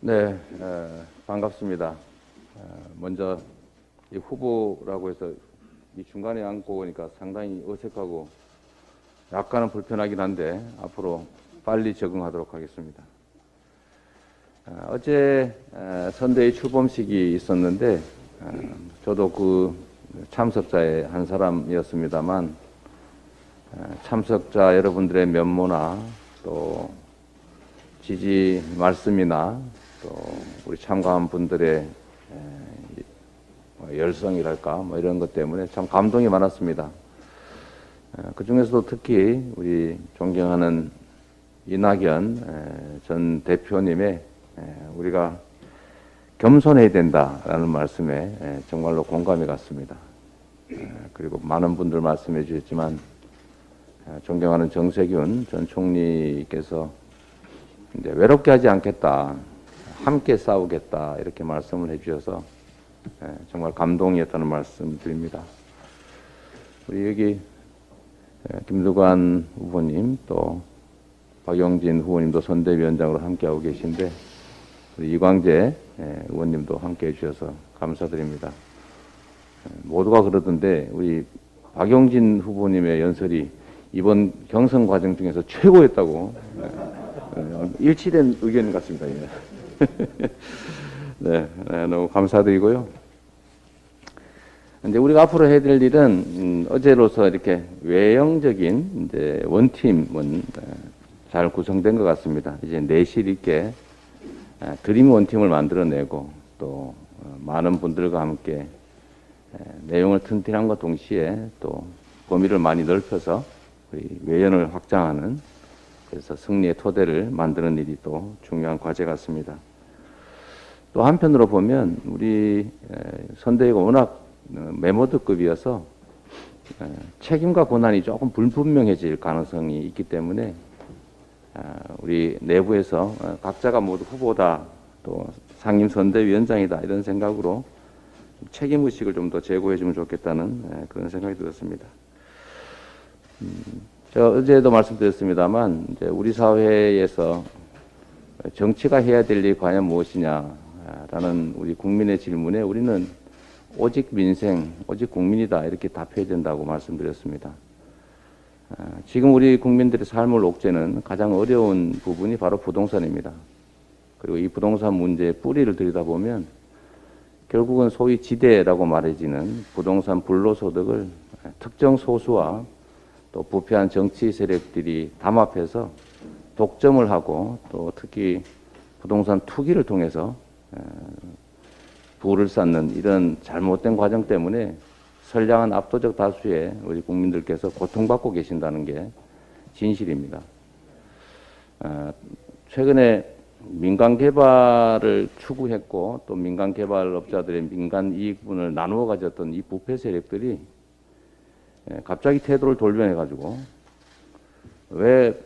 네, 반갑습니다. 먼저 이 후보라고 해서 이 중간에 앉고 오니까 상당히 어색하고 약간은 불편하긴 한데 앞으로 빨리 적응하도록 하겠습니다. 어제 선대위 출범식이 있었는데 저도 그 참석자의 한 사람이었습니다만 참석자 여러분들의 면모나 또 지지 말씀이나 또 우리 참가한 분들의 열성이랄까 뭐 이런 것 때문에 참 감동이 많았습니다. 그 중에서도 특히 우리 존경하는 이낙연 전 대표님의 우리가 겸손해야 된다라는 말씀에 정말로 공감이 갔습니다. 그리고 많은 분들 말씀해 주셨지만 존경하는 정세균 전 총리께서 이제 외롭게 하지 않겠다, 함께 싸우겠다 이렇게 말씀을 해주셔서 정말 감동이었다는 말씀 드립니다. 우리 여기 김두관 후보님 또 박용진 후보님도 선대위원장으로 함께하고 계신데 우리 이광재 의원님도 함께해 주셔서 감사드립니다. 모두가 그러던데 우리 박용진 후보님의 연설이 이번 경선 과정 중에서 최고였다고 일치된 의견 같습니다. 네, 너무 감사드리고요. 이제 우리가 앞으로 해야 될 일은 어제로서 이렇게 외형적인 이제 원팀은 잘 구성된 것 같습니다. 이제 내실 있게 드림 원팀을 만들어내고 또 많은 분들과 함께 내용을 튼튼함과 동시에 또 범위를 많이 넓혀서 우리 외연을 확장하는 그래서 승리의 토대를 만드는 일이 또 중요한 과제 같습니다. 또 한편으로 보면 우리 선대위가 워낙 메모드급이어서 책임과 권한이 조금 불분명해질 가능성이 있기 때문에 우리 내부에서 각자가 모두 후보다 또 상임선대위원장이다 이런 생각으로 책임의식을 좀 더 제고해 주면 좋겠다는 그런 생각이 들었습니다. 저 어제도 말씀드렸습니다만 이제 우리 사회에서 정치가 해야 될 일이 과연 무엇이냐라는 우리 국민의 질문에 우리는 오직 민생, 오직 국민이다 이렇게 답해야 된다고 말씀드렸습니다. 지금 우리 국민들의 삶을 옥죄는 가장 어려운 부분이 바로 부동산입니다. 그리고 이 부동산 문제의 뿌리를 들여다보면 결국은 소위 지대라고 말해지는 부동산 불로소득을 특정 소수와 또 부패한 정치 세력들이 담합해서 독점을 하고 또 특히 부동산 투기를 통해서 부를 쌓는 이런 잘못된 과정 때문에 선량한 압도적 다수의 우리 국민들께서 고통받고 계신다는 게 진실입니다. 최근에 민간 개발을 추구했고 또 민간 개발업자들의 민간 이익분을 나누어 가졌던 이 부패 세력들이 갑자기 태도를 돌변해 가지고 왜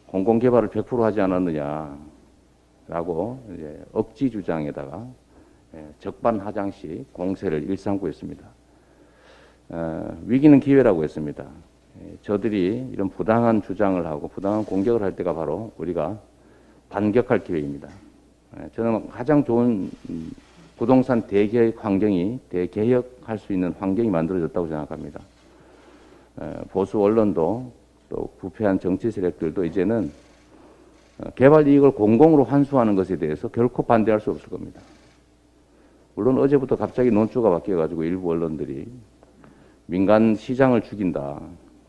공공개발을 100% 하지 않았느냐라고 이제 억지 주장에다가 적반하장식 공세를 일삼고 있습니다. 위기는 기회라고 했습니다. 저들이 이런 부당한 주장을 하고 부당한 공격을 할 때가 바로 우리가 반격할 기회입니다. 저는 가장 좋은 부동산 대개혁 환경이 대개혁할 수 있는 환경이 만들어졌다고 생각합니다. 보수 언론도 또 부패한 정치 세력들도 이제는 개발 이익을 공공으로 환수하는 것에 대해서 결코 반대할 수 없을 겁니다. 물론 어제부터 갑자기 논조가 바뀌어가지고 일부 언론들이 민간 시장을 죽인다,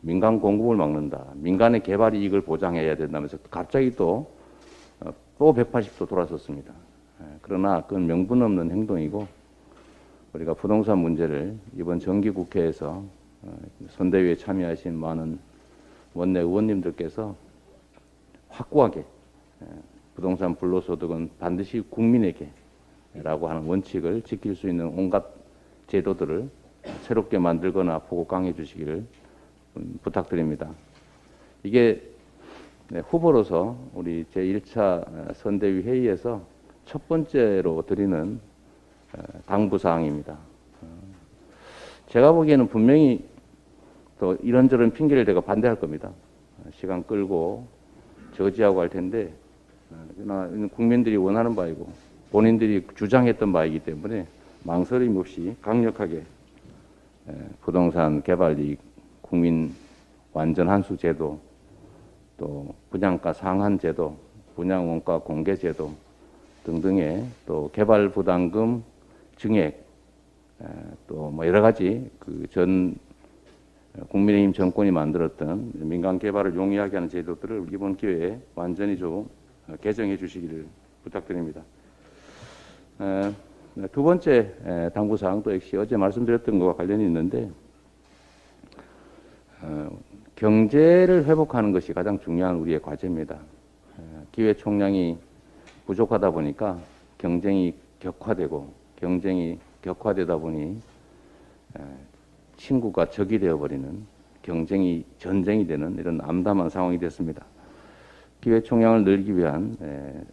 민간 공급을 막는다, 민간의 개발 이익을 보장해야 된다면서 갑자기 또 180도 돌아섰습니다. 그러나 그건 명분 없는 행동이고 우리가 부동산 문제를 이번 정기국회에서 선대위에 참여하신 많은 원내 의원님들께서 확고하게 부동산 불로소득은 반드시 국민에게 라고 하는 원칙을 지킬 수 있는 온갖 제도들을 새롭게 만들거나 보고 강해 주시기를 부탁드립니다. 이게 후보로서 우리 제1차 선대위 회의에서 첫 번째로 드리는 당부사항입니다. 제가 보기에는 분명히 또 이런저런 핑계를 대고 반대할 겁니다. 시간 끌고 저지하고 할 텐데 그러나 국민들이 원하는 바이고 본인들이 주장했던 바이기 때문에 망설임 없이 강력하게 부동산 개발 이익, 국민 완전 환수 제도, 또 분양가 상한 제도, 분양 원가 공개 제도 등등의 또 개발 부담금 증액, 또 뭐 여러 가지 그 전 국민의힘 정권이 만들었던 민간 개발을 용이하게 하는 제도들을 이번 기회에 완전히 좀 개정해 주시기를 부탁드립니다. 두 번째 당부 사항도 역시 어제 말씀드렸던 것과 관련이 있는데, 경제를 회복하는 것이 가장 중요한 우리의 과제입니다. 기회 총량이 부족하다 보니까 경쟁이 격화되다 보니 친구가 적이 되어버리는, 경쟁이 전쟁이 되는 이런 암담한 상황이 됐습니다. 기회 총량을 늘리기 위한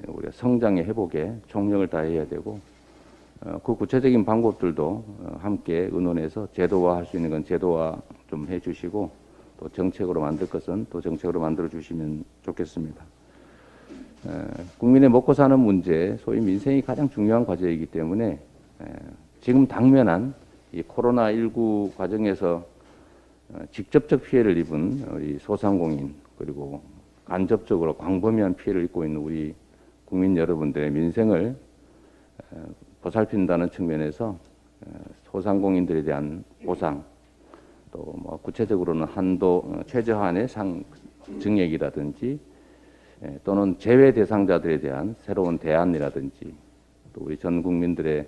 우리가 성장의 회복에 총력을 다해야 되고, 그 구체적인 방법들도 함께 의논해서 제도화할 수 있는 건 제도화 좀 해주시고, 또 정책으로 만들 것은 또 정책으로 만들어 주시면 좋겠습니다. 국민의 먹고 사는 문제, 소위 민생이 가장 중요한 과제이기 때문에 지금 당면한 이 코로나19 과정에서 직접적 피해를 입은 우리 소상공인, 그리고 간접적으로 광범위한 피해를 입고 있는 우리 국민 여러분들의 민생을 보살핀다는 측면에서 소상공인들에 대한 보상, 또 뭐 구체적으로는 한도 최저한의 증액이라든지, 또는 제외 대상자들에 대한 새로운 대안이라든지, 또 우리 전 국민들의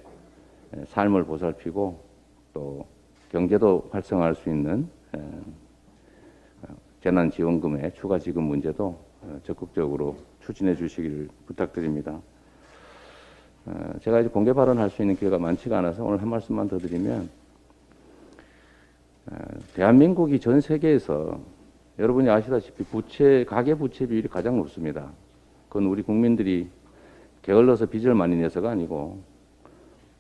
삶을 보살피고 또 경제도 활성화할 수 있는 재난지원금의 추가 지급 문제도 적극적으로 추진해 주시기를 부탁드립니다. 제가 이제 공개 발언할 수 있는 기회가 많지가 않아서 오늘 한 말씀만 더 드리면, 대한민국이 전 세계에서 여러분이 아시다시피 가계 부채 비율이 가장 높습니다. 그건 우리 국민들이 게을러서 빚을 많이 내서가 아니고,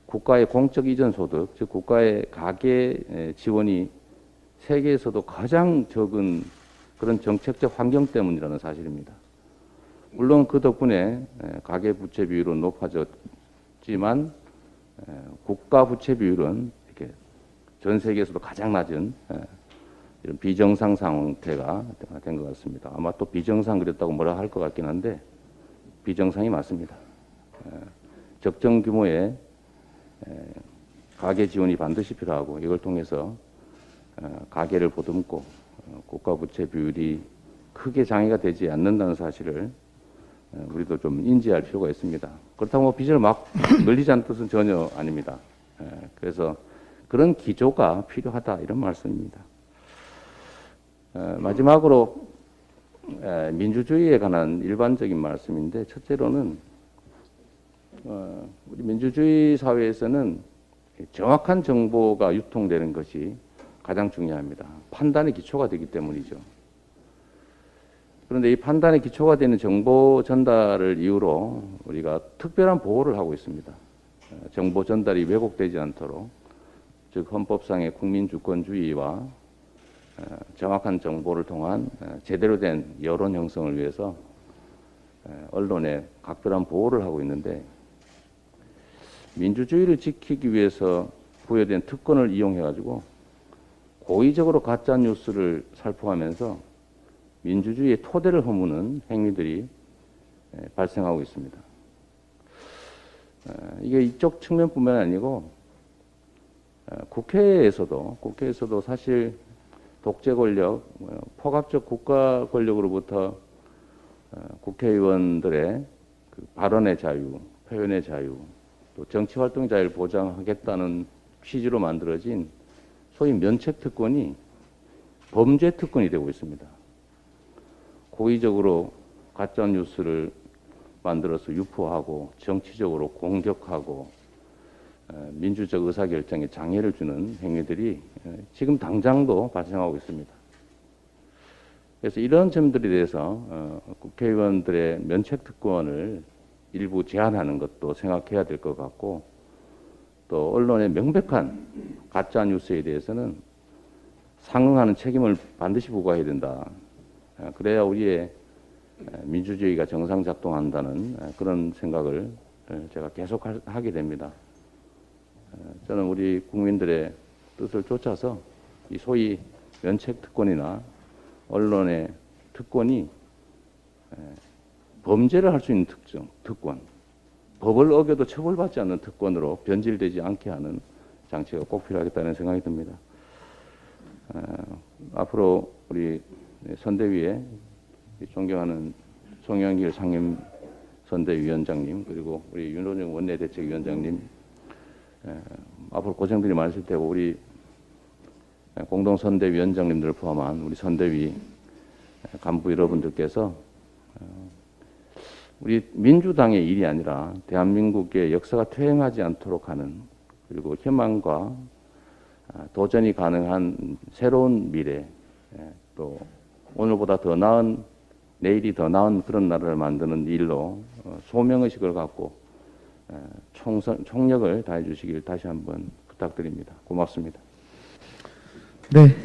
국가의 공적 이전 소득, 즉 국가의 가계 지원이 세계에서도 가장 적은 그런 정책적 환경 때문이라는 사실입니다. 물론 그 덕분에 가계 부채 비율은 높아졌지만 국가 부채 비율은 이렇게 전 세계에서도 가장 낮은 이런 비정상 상태가 된 것 같습니다. 아마 또 비정상 그랬다고 뭐라 할 것 같긴 한데 비정상이 맞습니다. 적정 규모의 가계 지원이 반드시 필요하고, 이걸 통해서 가계를 보듬고 국가 부채 비율이 크게 장애가 되지 않는다는 사실을 우리도 좀 인지할 필요가 있습니다. 그렇다고 뭐 빚을 막 늘리자는 뜻은 전혀 아닙니다. 그래서 그런 기조가 필요하다, 이런 말씀입니다. 마지막으로 민주주의에 관한 일반적인 말씀인데, 첫째로는 우리 민주주의 사회에서는 정확한 정보가 유통되는 것이 가장 중요합니다. 판단의 기초가 되기 때문이죠. 그런데 이 판단의 기초가 되는 정보 전달을 이유로 우리가 특별한 보호를 하고 있습니다. 정보 전달이 왜곡되지 않도록, 즉 헌법상의 국민주권주의와 정확한 정보를 통한 제대로 된 여론 형성을 위해서 언론에 각별한 보호를 하고 있는데, 민주주의를 지키기 위해서 부여된 특권을 이용해가지고 고의적으로 가짜 뉴스를 살포하면서 민주주의의 토대를 허무는 행위들이 발생하고 있습니다. 이게 이쪽 측면뿐만 아니고 국회에서도 사실 독재 권력, 포괄적 국가 권력으로부터 국회의원들의 그 발언의 자유, 표현의 자유, 또 정치활동 자유를 보장하겠다는 취지로 만들어진 소위 면책특권이 범죄특권이 되고 있습니다. 고의적으로 가짜뉴스를 만들어서 유포하고 정치적으로 공격하고 민주적 의사결정에 장애를 주는 행위들이 지금 당장도 발생하고 있습니다. 그래서 이런 점들에 대해서 국회의원들의 면책특권을 일부 제한하는 것도 생각해야 될 것 같고, 또 언론의 명백한 가짜뉴스에 대해서는 상응하는 책임을 반드시 부과해야 된다. 그래야 우리의 민주주의가 정상 작동한다는 그런 생각을 제가 계속 하게 됩니다. 저는 우리 국민들의 뜻을 쫓아서 이 소위 면책 특권이나 언론의 특권이 범죄를 할 수 있는 특권, 법을 어겨도 처벌받지 않는 특권으로 변질되지 않게 하는 장치가 꼭 필요하겠다는 생각이 듭니다. 앞으로 우리 선대위에 존경하는 송영길 상임선대위원장님 그리고 우리 윤호중 원내대책위원장님 앞으로 고생들이 많으실 테고 우리 공동선대위원장님들을 포함한 우리 선대위 간부 여러분들께서 우리 민주당의 일이 아니라 대한민국의 역사가 퇴행하지 않도록 하는 그리고 희망과 도전이 가능한 새로운 미래 또 오늘보다 더 나은 내일이 더 나은 그런 나라를 만드는 일로 소명의식을 갖고 총력을 다해 주시길 다시 한번 부탁드립니다. 고맙습니다. 네.